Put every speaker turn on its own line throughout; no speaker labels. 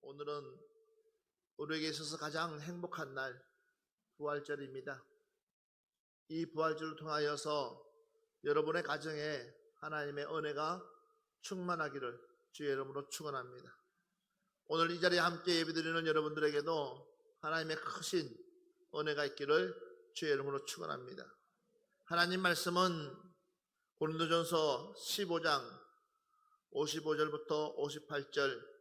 오늘은 우리에게 있어서 가장 행복한 날, 부활절입니다. 이 부활절을 통하여서 여러분의 가정에 하나님의 은혜가 충만하기를 주의 이름으로 축원합니다. 오늘 이 자리에 함께 예배드리는 여러분들에게도 하나님의 크신 은혜가 있기를 주의 이름으로 축원합니다. 하나님 말씀은 고린도전서 15장 55절부터 58절,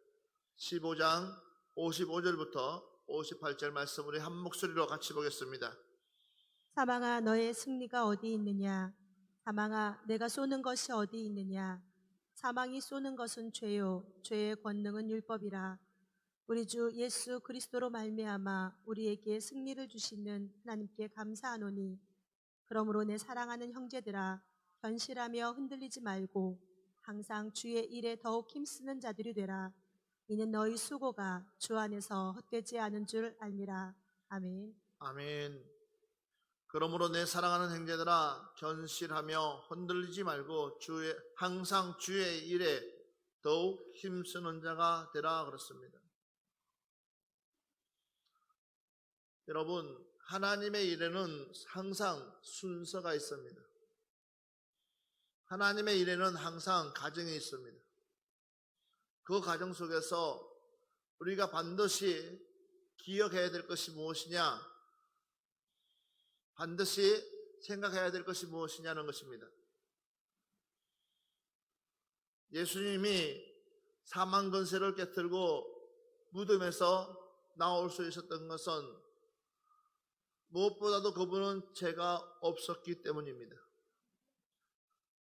15장 55절부터 58절 말씀 우리 한 목소리로 같이 보겠습니다.
사망아, 너의 승리가 어디 있느냐? 사망아, 내가 쏘는 것이 어디 있느냐? 사망이 쏘는 것은 죄요, 죄의 권능은 율법이라. 우리 주 예수 그리스도로 말미암아 우리에게 승리를 주시는 하나님께 감사하노니, 그러므로 내 사랑하는 형제들아, 견실하며 흔들리지 말고 항상 주의 일에 더욱 힘쓰는 자들이 되라. 이는 너희 수고가 주 안에서 헛되지 않은 줄 알미라. 아멘.
아멘. 그러므로 내 사랑하는 형제들아, 견실하며 흔들리지 말고 항상 주의 일에 더욱 힘쓰는 자가 되라 그렇습니다. 여러분, 하나님의 일에는 항상 순서가 있습니다. 하나님의 일에는 항상 과정이 있습니다. 그 과정 속에서 우리가 반드시 기억해야 될 것이 무엇이냐? 반드시 생각해야 될 것이 무엇이냐는 것입니다. 예수님이 사망 권세를 깨뜨리고 무덤에서 나올 수 있었던 것은 무엇보다도 그분은 죄가 없었기 때문입니다.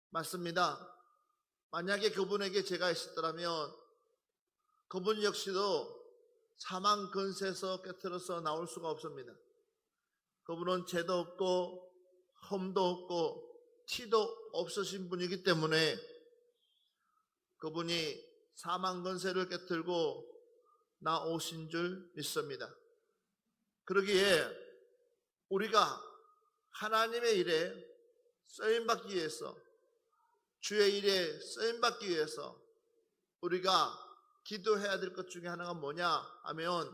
맞습니다. 만약에 그분에게 죄가 있었더라면 그분 역시도 사망 권세에서 깨뜨려서 나올 수가 없습니다. 그분은 죄도 없고 흠도 없고 티도 없으신 분이기 때문에 그분이 사망 권세를 깨뜨리고 나오신 줄 믿습니다. 그러기에 우리가 하나님의 일에 쓰임받기 위해서, 주의 일에 쓰임받기 위해서 우리가 기도해야 될 것 중에 하나가 뭐냐 하면,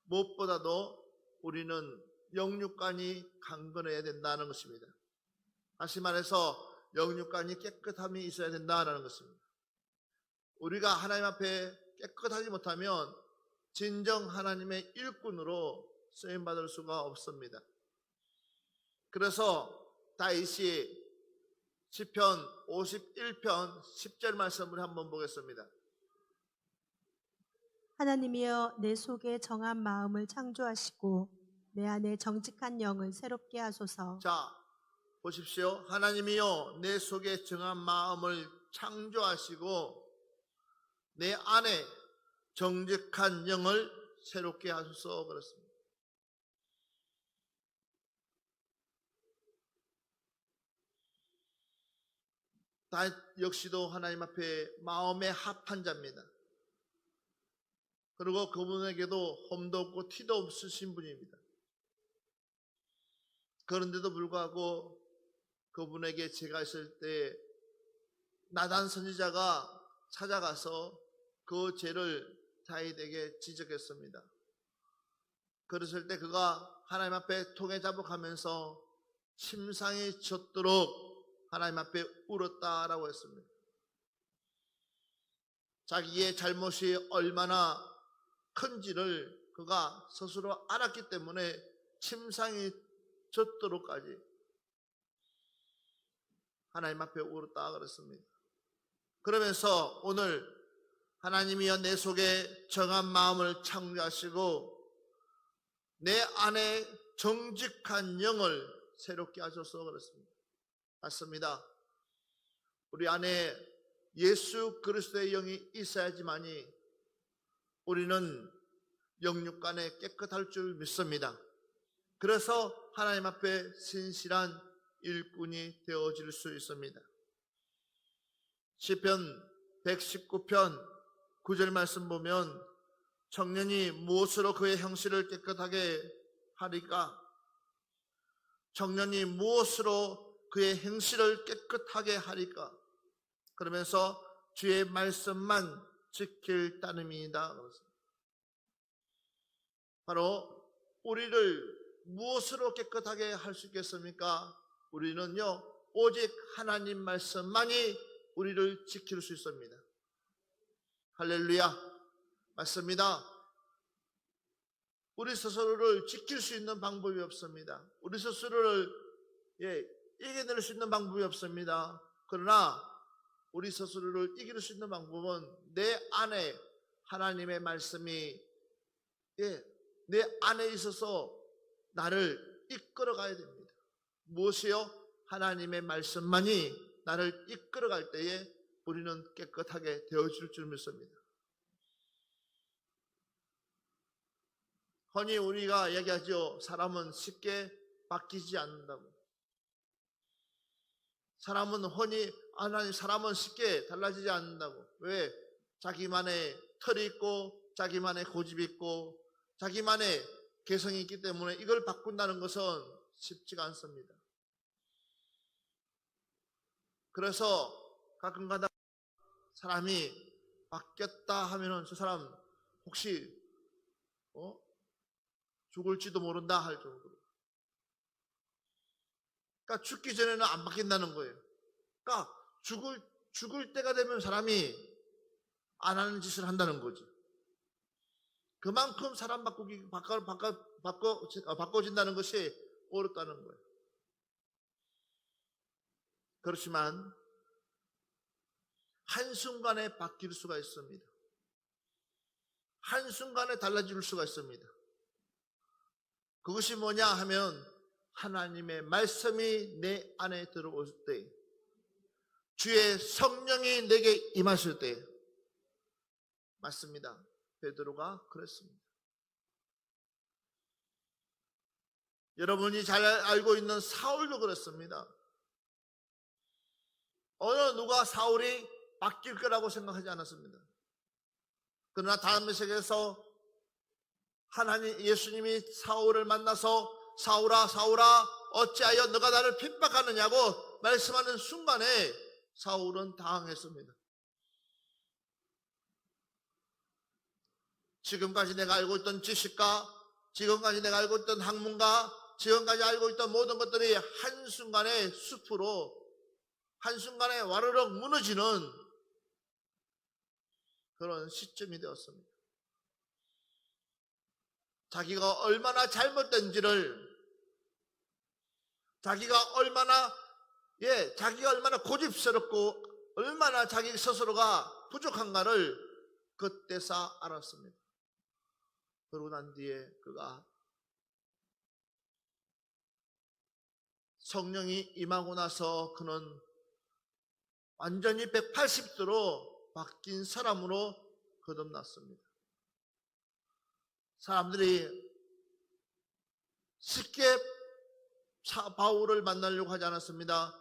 무엇보다도 우리는 영육간이 강건해야 된다는 것입니다. 다시 말해서 영육간이 깨끗함이 있어야 된다는 것입니다. 우리가 하나님 앞에 깨끗하지 못하면 진정 하나님의 일꾼으로 쓰임받을 수가 없습니다. 그래서 다윗이 시편 51편 10절 말씀을 한번 보겠습니다.
하나님이여, 내 속에 정한 마음을 창조하시고 내 안에 정직한 영을 새롭게 하소서.
자, 보십시오. 하나님이여, 내 속에 정한 마음을 창조하시고 내 안에 정직한 영을 새롭게 하소서 그렇습니다. 다윗 역시도 하나님 앞에 마음에 합한 자입니다. 그리고 그분에게도 흠도 없고 티도 없으신 분입니다. 그런데도 불구하고 그분에게 죄가 있을 때 나단 선지자가 찾아가서 그 죄를 다윗에게 지적했습니다. 그랬을 때 그가 하나님 앞에 통해 자복하면서 침상이 젖도록 하나님 앞에 울었다라고 했습니다. 자기의 잘못이 얼마나 큰지를 그가 스스로 알았기 때문에 침상이 젖도록까지 하나님 앞에 울었다 그랬습니다. 그러면서 오늘 하나님이여, 내 속에 정한 마음을 창조하시고 내 안에 정직한 영을 새롭게 하셔서 그렇습니다. 맞습니다. 우리 안에 예수 그리스도의 영이 있어야지만이 우리는 영육간에 깨끗할 줄 믿습니다. 그래서 하나님 앞에 신실한 일꾼이 되어질 수 있습니다. 시편 119편 9절 말씀 보면, 청년이 무엇으로 그의 형실을 깨끗하게 하리까? 청년이 무엇으로 그의 행실을 깨끗하게 하리까? 그러면서 주의 말씀만 지킬 따름이다. 바로 우리를 무엇으로 깨끗하게 할 수 있겠습니까? 우리는요, 오직 하나님 말씀만이 우리를 지킬 수 있습니다. 할렐루야. 맞습니다. 우리 스스로를 지킬 수 있는 방법이 없습니다. 우리 스스로를 이겨낼 수 있는 방법이 없습니다. 그러나 우리 스스로를 이길 수 있는 방법은 내 안에 하나님의 말씀이 내 안에 있어서 나를 이끌어 가야 됩니다. 무엇이요? 하나님의 말씀만이 나를 이끌어 갈 때에 우리는 깨끗하게 되어질 줄 믿습니다. 흔히 우리가 얘기하죠. 사람은 쉽게 바뀌지 않는다고. 사람은 쉽게 달라지지 않는다고. 왜? 자기만의 틀이 있고 자기만의 고집이 있고 자기만의 개성이 있기 때문에 이걸 바꾼다는 것은 쉽지가 않습니다. 그래서 가끔가다 사람이 바뀌었다 하면은 저 사람 혹시 죽을지도 모른다 할 정도로. 그러니까 죽기 전에는 안 바뀐다는 거예요. 그러니까 죽을 때가 되면 사람이 안 하는 짓을 한다는 거지. 그만큼 사람 바꿔진다는 것이 어렵다는 거예요. 그렇지만 한순간에 바뀔 수가 있습니다. 한순간에 달라질 수가 있습니다. 그것이 뭐냐 하면 하나님의 말씀이 내 안에 들어올 때, 주의 성령이 내게 임하실 때. 맞습니다. 베드로가 그랬습니다. 여러분이 잘 알고 있는 사울도 그랬습니다. 어느 누가 사울이 바뀔 거라고 생각하지 않았습니다. 그러나 다음 세계에서 예수님이 사울을 만나서 사울아 사울아 어찌하여 너가 나를 핍박하느냐고 말씀하는 순간에 사울은 당황했습니다. 지금까지 내가 알고 있던 지식과 지금까지 내가 알고 있던 학문과 지금까지 알고 있던 모든 것들이 한순간에 숲으로 한순간에 와르륵 무너지는 그런 시점이 되었습니다. 자기가 얼마나 잘못된지를, 자기가 얼마나 고집스럽고 얼마나 자기 스스로가 부족한가를 그때서 알았습니다. 그러고 난 뒤에 그가 성령이 임하고 나서 그는 완전히 180도로 바뀐 사람으로 거듭났습니다. 사람들이 쉽게 바울을 만나려고 하지 않았습니다.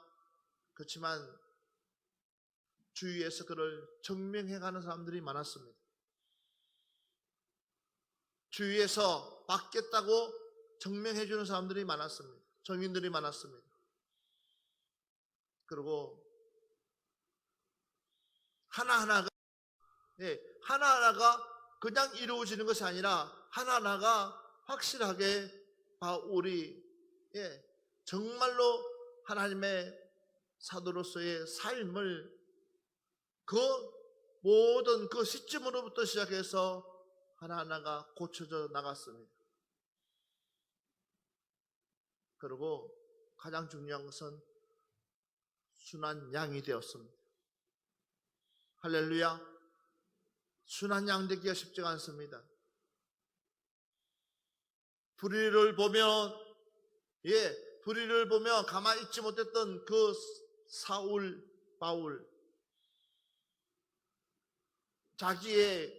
그렇지만 주위에서 그를 증명해가는 사람들이 많았습니다. 주위에서 바뀌었다고 증명해주는 사람들이 많았습니다. 정인들이 많았습니다. 그리고 하나하나가 그냥 이루어지는 것이 아니라 하나하나가 확실하게 바울이 정말로 하나님의 사도로서의 삶을 그 모든 그 시점으로부터 시작해서 하나하나가 고쳐져 나갔습니다. 그리고 가장 중요한 것은 순한 양이 되었습니다. 할렐루야. 순한 양 되기가 쉽지가 않습니다. 불의를 보면 가만히 있지 못했던 그 바울, 자기의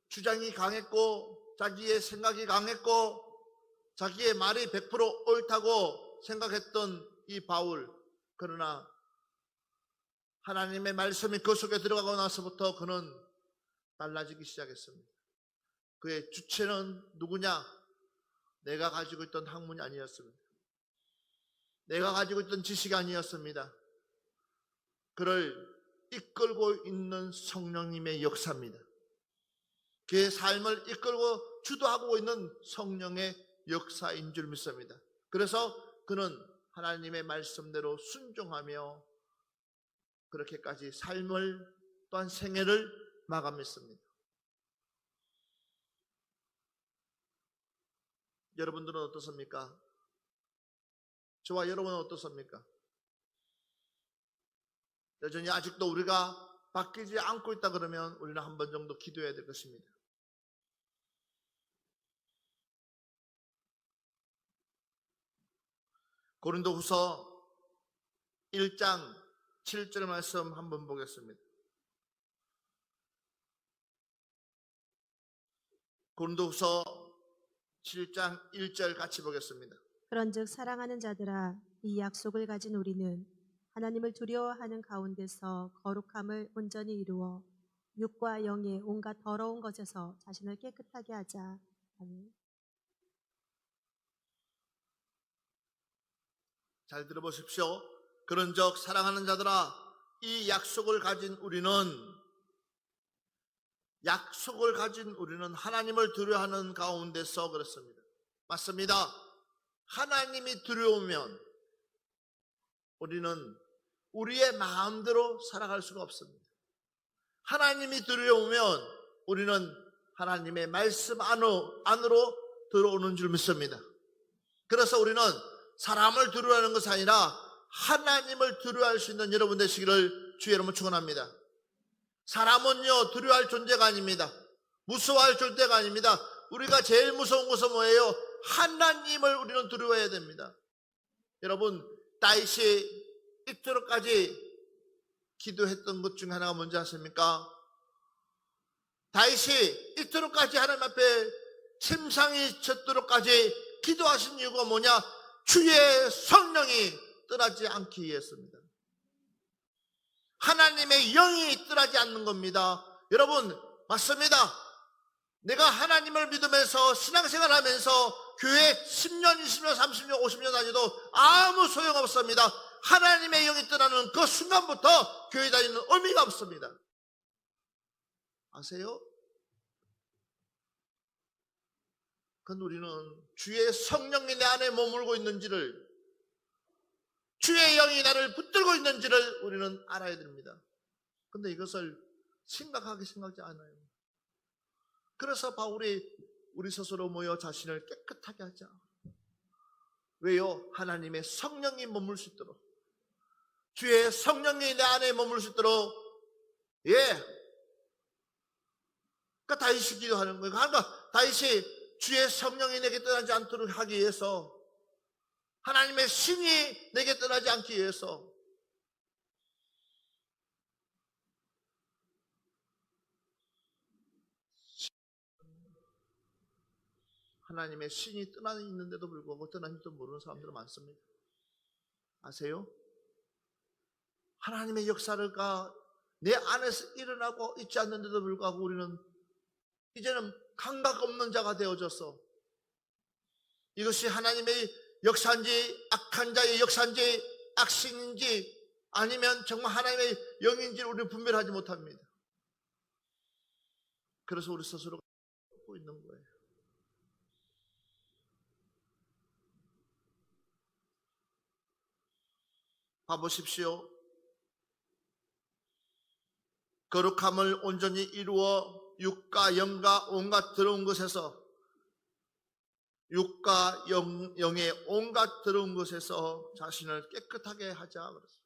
주장이 강했고 자기의 생각이 강했고 자기의 말이 100% 옳다고 생각했던 이 바울, 그러나 하나님의 말씀이 그 속에 들어가고 나서부터 그는 달라지기 시작했습니다. 그의 주체는 누구냐? 내가 가지고 있던 학문이 아니었습니다. 내가 가지고 있던 지식이 아니었습니다. 그를 이끌고 있는 성령님의 역사입니다. 그의 삶을 이끌고 주도하고 있는 성령의 역사인 줄 믿습니다. 그래서 그는 하나님의 말씀대로 순종하며 그렇게까지 삶을 또한 생애를 마감했습니다. 여러분들은 어떻습니까? 저와 여러분은 어떻습니까? 여전히 아직도 우리가 바뀌지 않고 있다 그러면 우리는 한 번 정도 기도해야 될 것입니다. 고린도후서 1장 7절 말씀 한번 보겠습니다. 고린도후서 7장 1절 같이 보겠습니다.
그런즉 사랑하는 자들아, 이 약속을 가진 우리는 하나님을 두려워하는 가운데서 거룩함을 온전히 이루어 육과 영의 온갖 더러운 것에서 자신을 깨끗하게 하자. 아멘.
잘 들어보십시오. 그런즉 사랑하는 자들아, 이 약속을 가진 우리는 하나님을 두려워하는 가운데서 그렇습니다. 맞습니다. 하나님이 두려우면 우리는 우리의 마음대로 살아갈 수가 없습니다. 하나님이 두려우면 우리는 하나님의 말씀 안으로 들어오는 줄 믿습니다. 그래서 우리는 사람을 두려워하는 것이 아니라 하나님을 두려워할 수 있는 여러분 되시기를 주의 이름으로 축원합니다. 사람은요 두려워할 존재가 아닙니다. 무서워할 존재가 아닙니다. 우리가 제일 무서운 것은 뭐예요? 하나님을 우리는 두려워해야 됩니다. 여러분, 다윗이 이토록까지 기도했던 것 중에 하나가 뭔지 아십니까? 다윗이 이토록까지 하나님 앞에 침상이 젖도록까지 기도하신 이유가 뭐냐? 주의 성령이 떠나지 않기 위해서입니다. 하나님의 영이 떠나지 않는 겁니다. 여러분, 맞습니다. 내가 하나님을 믿으면서 신앙생활 하면서 교회 10년, 20년, 30년, 50년 다녀도 아무 소용없습니다. 하나님의 영이 떠나는 그 순간부터 교회 다니는 의미가 없습니다. 아세요? 그건 우리는 주의 성령이 내 안에 머물고 있는지를, 주의 영이 나를 붙들고 있는지를 우리는 알아야 됩니다. 그런데 이것을 심각하게 생각하지 않아요. 그래서 바울이 우리 스스로 모여 자신을 깨끗하게 하자. 왜요? 하나님의 성령이 머물 수 있도록, 주의 성령이 내 안에 머물 수 있도록. 그러니까 다윗이 기도하는 거예요. 그러니까 다윗이 주의 성령이 내게 떠나지 않도록 하기 위해서, 하나님의 신이 내게 떠나지 않기 위해서 하나님의 신이 떠나 있는데도 불구하고 떠나는지도 모르는 사람들은 많습니다. 아세요? 하나님의 역사가 내 안에서 일어나고 있지 않는데도 불구하고 우리는 이제는 감각 없는 자가 되어져서 이것이 하나님의 역사인지 악한 자의 역사인지 악신인지 아니면 정말 하나님의 영인지를 우리는 분별하지 못합니다. 그래서 우리 스스로가 갖고 있는 거예요. 봐보십시오. 거룩함을 온전히 이루어 육과 영과 온갖 더러운 것에서, 육과 영의 온갖 더러운 것에서 자신을 깨끗하게 하자 그랬어요.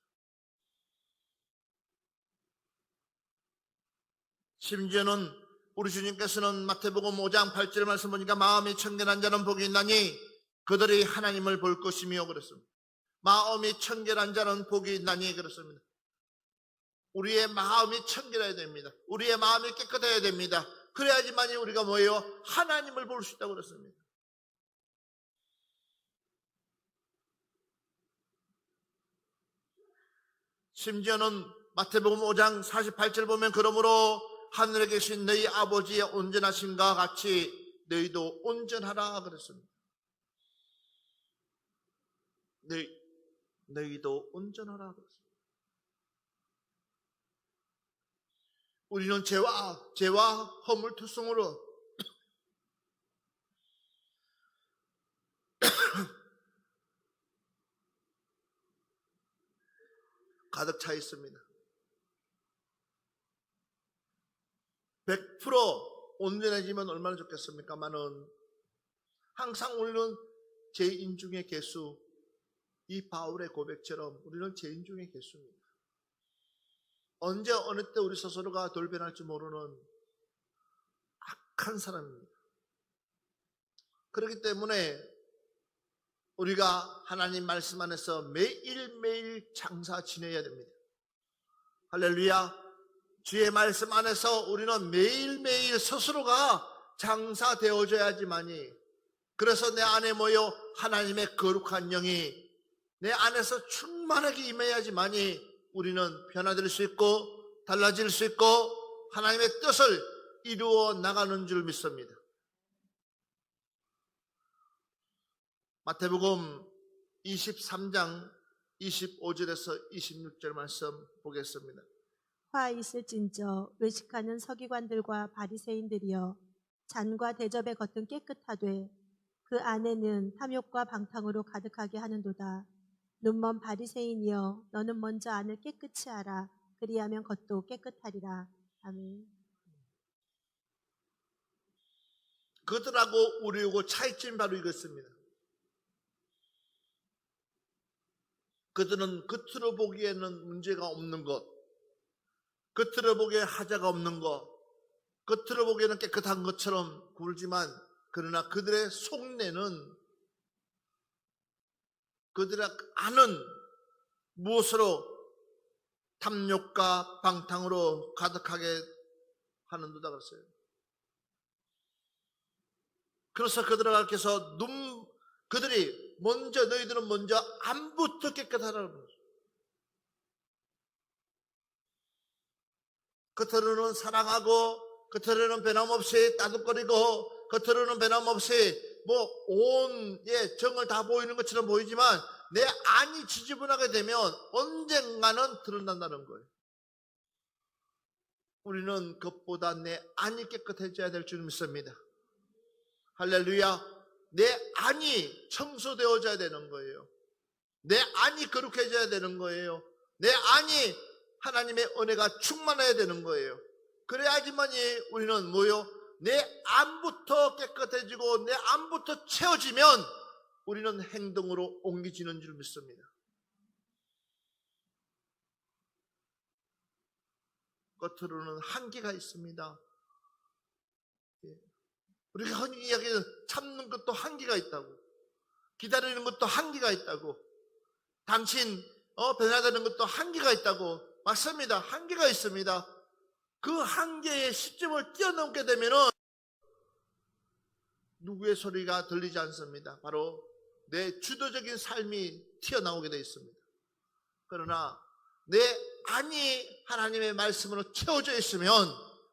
심지어는 우리 주님께서는 마태복음 5장 8절 말씀 보니까 마음이 청결한 자는 복이 있나니 그들이 하나님을 볼 것이며 그랬습니다. 마음이 청결한 자는 복이 있나니 그렇습니다. 우리의 마음이 청결해야 됩니다. 우리의 마음이 깨끗해야 됩니다. 그래야지만이 우리가 뭐예요? 하나님을 볼 수 있다고 그랬습니다. 심지어는 마태복음 5장 48절 보면 그러므로 하늘에 계신 너희 아버지의 온전하심과 같이 너희도 온전하라 그랬습니다. 너희도 온전하라 그랬습니다. 우리는 죄와 허물투성으로 가득 차 있습니다. 100% 온전해지면 얼마나 좋겠습니까마는 항상 우리는 죄인 중의 개수, 이 바울의 고백처럼 우리는 죄인 중의 개수입니다. 언제 어느 때 우리 스스로가 돌변할지 모르는 악한 사람입니다. 그렇기 때문에 우리가 하나님 말씀 안에서 매일매일 장사 지내야 됩니다. 할렐루야. 주의 말씀 안에서 우리는 매일매일 스스로가 장사되어져야지만이, 그래서 내 안에 모여 하나님의 거룩한 영이 내 안에서 충만하게 임해야지만이 우리는 변화될 수 있고 달라질 수 있고 하나님의 뜻을 이루어 나가는 줄 믿습니다. 마태복음 23장 25절에서 26절 말씀 보겠습니다.
화 있을진저 외식하는 서기관들과 바리새인들이여, 잔과 대접의 겉은 깨끗하되 그 안에는 탐욕과 방탕으로 가득하게 하는도다. 눈먼 바리새인이여, 너는 먼저 안을 깨끗이 하라. 그리하면 겉도 깨끗하리라. 아멘.
그들하고 우리하고 차이점이 바로 이것입니다. 그들은 겉으로 보기에는 문제가 없는 것, 겉으로 보기에 하자가 없는 것, 겉으로 보기에는 깨끗한 것처럼 굴지만, 그러나 그들의 속내는, 그들의 안은 무엇으로? 탐욕과 방탕으로 가득하게 하는도다 그랬어요. 그래서 그들에게서 그들이 먼저, 너희들은 먼저 안부터 깨끗하라는 거죠. 겉으로는 사랑하고, 겉으로는 변함없이 따뜻거리고, 겉으로는 변함없이 온 정을 다 보이는 것처럼 보이지만, 내 안이 지저분하게 되면 언젠가는 드러난다는 거예요. 우리는 그것보다 내 안이 깨끗해져야 될 줄 믿습니다. 할렐루야. 내 안이 청소되어져야 되는 거예요. 내 안이 거룩해져야 되는 거예요. 내 안이 하나님의 은혜가 충만해야 되는 거예요. 그래야지만이 우리는 뭐요? 내 안부터 깨끗해지고 내 안부터 채워지면 우리는 행동으로 옮기지는 줄 믿습니다. 겉으로는 한계가 있습니다. 우리가 흔히 이야기하는 참는 것도 한계가 있다고, 기다리는 것도 한계가 있다고, 당신 변화되는 것도 한계가 있다고. 맞습니다. 한계가 있습니다. 그 한계의 시점을 뛰어넘게 되면은 누구의 소리가 들리지 않습니다. 바로 내 주도적인 삶이 튀어나오게 되어 있습니다. 그러나 내 안이 하나님의 말씀으로 채워져 있으면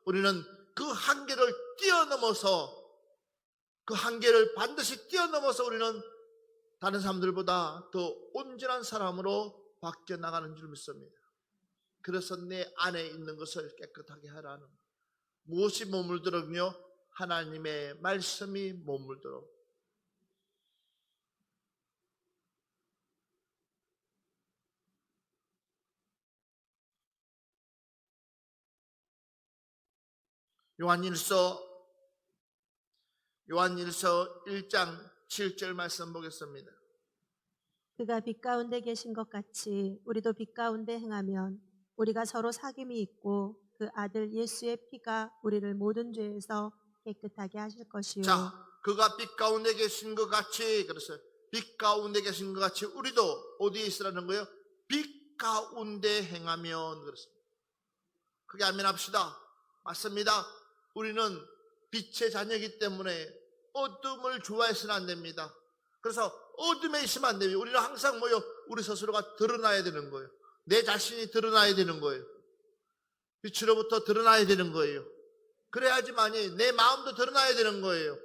우리는 그 한계를 뛰어넘어서, 그 한계를 반드시 뛰어넘어서 우리는 다른 사람들보다 더 온전한 사람으로 바뀌어 나가는 줄 믿습니다. 그래서 내 안에 있는 것을 깨끗하게 하라는, 무엇이 머물더라고요? 하나님의 말씀이 머물도록. 요한일서 1장 7절 말씀 보겠습니다.
그가 빛 가운데 계신 것 같이 우리도 빛 가운데 행하면 우리가 서로 사귐이 있고 그 아들 예수의 피가 우리를 모든 죄에서 깨끗하게 하실 것이요.
자, 그가 빛 가운데 계신 것 같이, 그래서 빛 가운데 계신 것 같이 우리도 어디에 있으라는 거예요? 빛 가운데 행하면. 그렇습니다. 그게 아멘합시다. 맞습니다. 우리는 빛의 자녀이기 때문에 어둠을 좋아해서는 안 됩니다. 그래서 어둠에 있으면 안 됩니다. 우리는 항상 우리 스스로가 드러나야 되는 거예요. 내 자신이 드러나야 되는 거예요. 빛으로부터 드러나야 되는 거예요. 그래야지만이 내 마음도 드러나야 되는 거예요.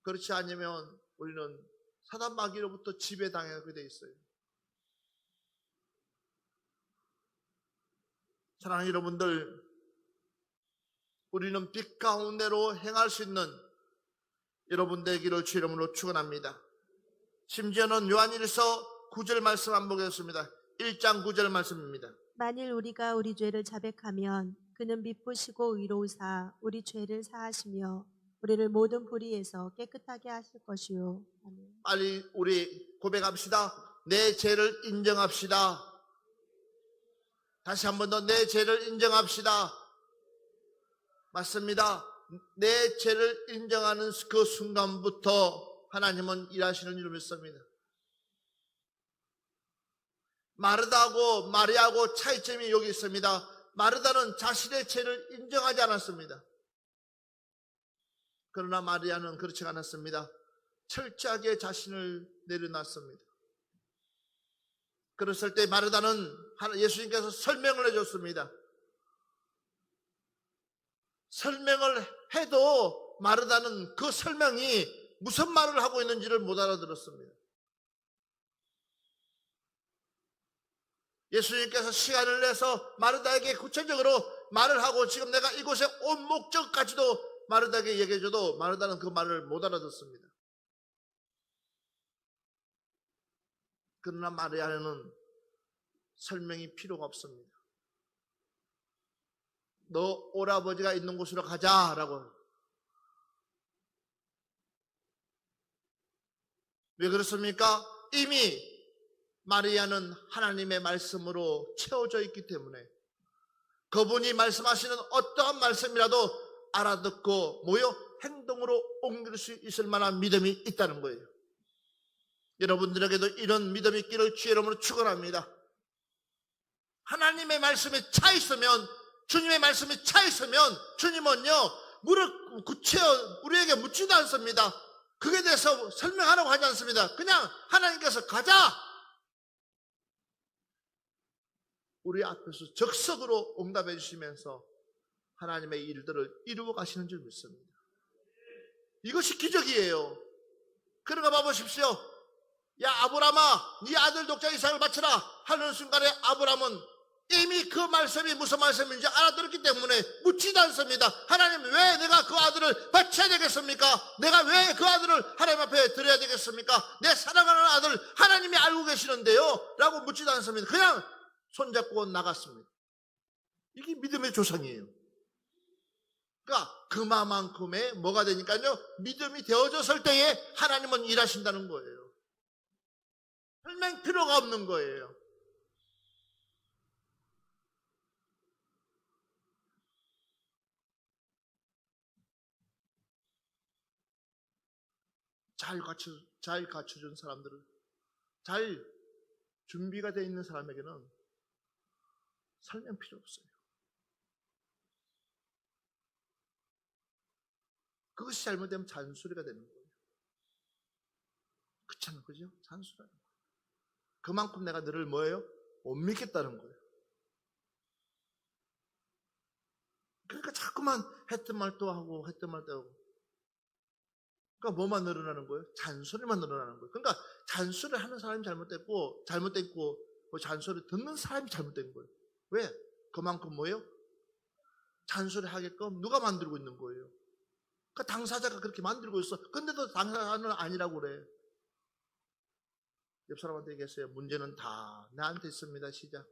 그렇지 않으면 우리는 사단 마귀로부터 지배당하게 돼 있어요. 사랑하는 여러분들, 우리는 빛 가운데로 행할 수 있는 여러분 되기를 주 이름으로 축원합니다. 심지어는 요한일서 9절 말씀 한번 보겠습니다. 1장 9절 말씀입니다.
만일 우리가 우리 죄를 자백하면 그는 미쁘시고 의로우사 우리 죄를 사하시며 우리를 모든 불의에서 깨끗하게 하실 것이요. 아멘.
빨리 우리 고백합시다. 내 죄를 인정합시다. 다시 한 번 더 내 죄를 인정합시다. 맞습니다. 내 죄를 인정하는 그 순간부터 하나님은 일하시는 줄 믿습니다. 마르다하고 마리아하고 차이점이 여기 있습니다. 마르다는 자신의 죄를 인정하지 않았습니다. 그러나 마리아는 그렇지 않았습니다. 철저하게 자신을 내려놨습니다. 그랬을 때 마르다는 예수님께서 설명을 해줬습니다. 설명을 해도 마르다는 그 설명이 무슨 말을 하고 있는지를 못 알아들었습니다. 예수님께서 시간을 내서 마르다에게 구체적으로 말을 하고 지금 내가 이곳에 온 목적까지도 마르다에게 얘기해줘도 마르다는 그 말을 못 알아듣습니다. 그러나 마리아는 설명이 필요가 없습니다. 너 오라버지가 있는 곳으로 가자라고. 왜 그렇습니까? 이미 마리아는 하나님의 말씀으로 채워져 있기 때문에 그분이 말씀하시는 어떠한 말씀이라도 알아듣고 행동으로 옮길 수 있을 만한 믿음이 있다는 거예요. 여러분들에게도 이런 믿음이 있기를 주의 이름으로 축원합니다. 하나님의 말씀에 차 있으면, 주님의 말씀에 차 있으면 주님은요 무릎 굳혀 우리에게 묻지도 않습니다. 그에 대해서 설명하라고 하지 않습니다. 그냥 하나님께서 가자, 우리 앞에서 적석으로 응답해 주시면서 하나님의 일들을 이루어 가시는 줄 믿습니다. 이것이 기적이에요. 그러가 봐보십시오. 야 아브라함아, 네 아들 독자 이삭을 바쳐라 하는 순간에 아브라함은 이미 그 말씀이 무슨 말씀인지 알아들었기 때문에 묻지도 않습니다. 하나님, 왜 내가 그 아들을 바쳐야 되겠습니까? 내가 왜 그 아들을 하나님 앞에 드려야 되겠습니까? 내 사랑하는 아들 하나님이 알고 계시는데요 라고 묻지도 않습니다. 그냥 손잡고 나갔습니다. 이게 믿음의 조상이에요. 그러니까 그만큼의 뭐가 되니까요, 믿음이 되어졌을 때에 하나님은 일하신다는 거예요. 설명 필요가 없는 거예요. 잘 갖춰준 사람들은, 잘 준비가 되어 있는 사람에게는 설명 필요 없어요. 그것이 잘못되면 잔소리가 되는 거예요. 그렇잖아요, 그죠? 잔소리가. 그만큼 내가 너를 뭐예요? 못 믿겠다는 거예요. 그러니까 자꾸만 했던 말도 하고 했던 말도 하고. 그러니까 뭐만 늘어나는 거예요? 잔소리만 늘어나는 거예요. 그러니까 잔소리 하는 사람이 잘못됐고 잔소리 듣는 사람이 잘못된 거예요. 왜? 그만큼 뭐예요? 잔소리 하게끔 누가 만들고 있는 거예요. 그러니까 당사자가 그렇게 만들고 있어. 근데도 당사자는 아니라고 그래. 옆 사람한테 얘기했어요. 문제는 다 나한테 있습니다. 시작.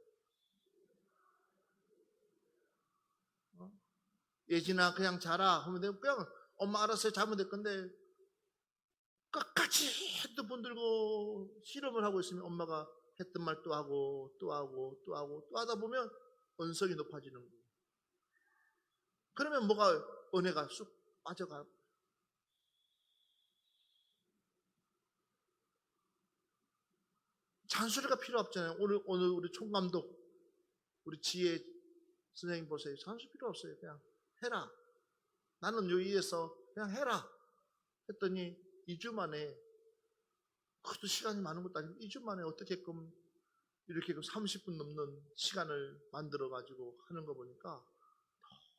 예진아 그냥 자라 하면 되고, 그냥 엄마 알았어요, 잘못될 건데 끝까지 핸드폰 들고 실험을 하고 있으면 엄마가 했던 말 또 하고 또 하고 또 하고 또 하다 보면 언성이 높아지는 거예요. 그러면 뭐가 은혜가 쑥 빠져가. 잔소리가 필요 없잖아요. 오늘 우리 총감독, 우리 지혜 선생님 보세요. 잔소리 필요 없어요. 그냥 해라. 나는 여기에서 그냥 해라 했더니 2주 만에, 그것도 시간이 많은 것도 아니고 2주 만에 어떻게끔 이렇게 30분 넘는 시간을 만들어가지고 하는 거 보니까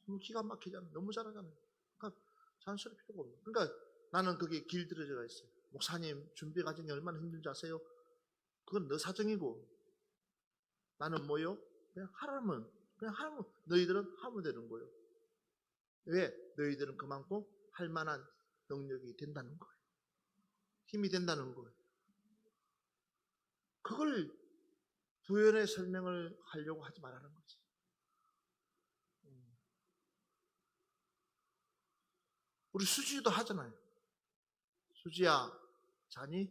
너무 기가 막히잖아요. 너무 잘하잖아요. 그러니까 잔소리 필요가 없는. 그러니까 나는 그게 길들여져 있어요. 목사님, 준비 과정이 얼마나 힘든지 아세요? 그건 너 사정이고 나는 뭐요? 그냥 하라면 너희들은 하면 되는 거예요. 왜? 너희들은 그만큼 할 만한 능력이 된다는 거예요. 힘이 된다는 거예요. 그걸 부연의 설명을 하려고 하지 말라는 거지. 우리 수지도 하잖아요. 수지야, 자니?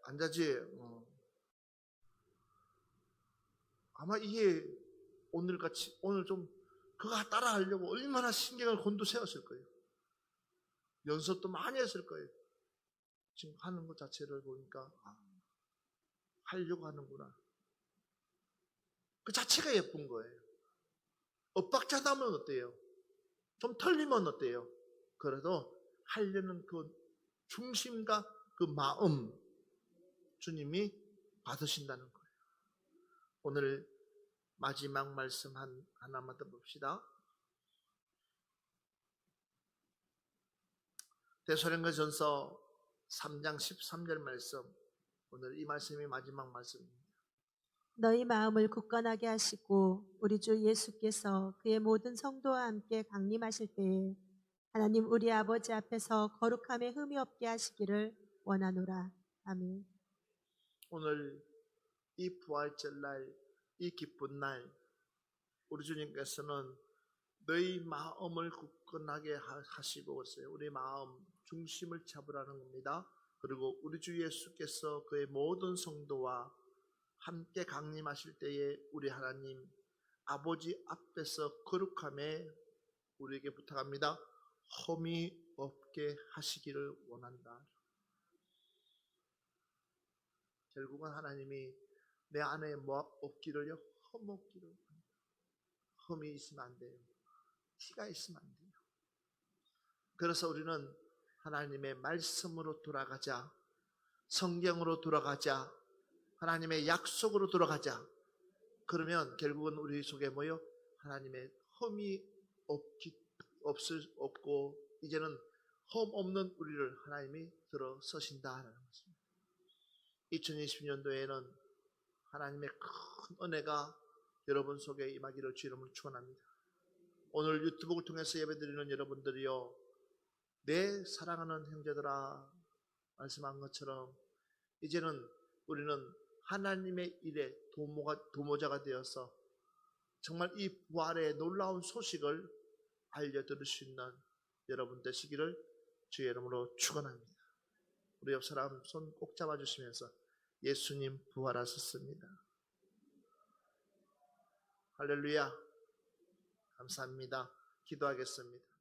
안 자지? 아마 이게 오늘같이, 오늘 좀 그거 따라 하려고 얼마나 신경을 곤두세웠을 거예요. 연습도 많이 했을 거예요. 지금 하는 것 자체를 보니까, 하려고 하는구나. 그 자체가 예쁜 거예요. 엇박자다면 어때요? 좀 틀리면 어때요? 그래도 하려는 그 중심과 그 마음, 주님이 받으신다는 거예요. 오늘 마지막 말씀 하나만 더 봅시다. 데살로니가전서 3장 13절 말씀. 오늘 이 말씀이 마지막 말씀입니다.
너희 마음을 굳건하게 하시고 우리 주 예수께서 그의 모든 성도와 함께 강림하실 때에 하나님 우리 아버지 앞에서 거룩함에 흠이 없게 하시기를 원하노라. 아멘.
오늘 이 부활절 날, 이 기쁜 날, 우리 주님께서는 너희 마음을 굳건하게 하시고 있어요. 우리 마음 중심을 잡으라는 겁니다. 그리고 우리 주 예수께서 그의 모든 성도와 함께 강림하실 때에 우리 하나님 아버지 앞에서 거룩함에 우리에게 부탁합니다. 흠이 없게 하시기를 원한다. 결국은 하나님이 내 안에 뭐 없기를요? 흠 없기를 원한다. 흠이 있으면 안 돼요. 티가 있으면 안 돼요. 그래서 우리는 하나님의 말씀으로 돌아가자. 성경으로 돌아가자. 하나님의 약속으로 돌아가자. 그러면 결국은 우리 속에 뭐요? 하나님의 흠이 없고 이제는 흠 없는 우리를 하나님이 들어서신다라는 것입니다. 2020년도에는 하나님의 큰 은혜가 여러분 속에 임하기를 주 이름으로 축원합니다. 오늘 유튜브를 통해서 예배드리는 여러분들이요, 내 사랑하는 형제들아 말씀한 것처럼 이제는 우리는 하나님의 일에 도모자가 되어서 정말 이 부활의 놀라운 소식을 알려드릴 수 있는 여러분 되시기를 주의 이름으로 축원합니다. 우리 옆 사람 손 꼭 잡아주시면서 예수님 부활하셨습니다. 할렐루야. 감사합니다. 기도하겠습니다.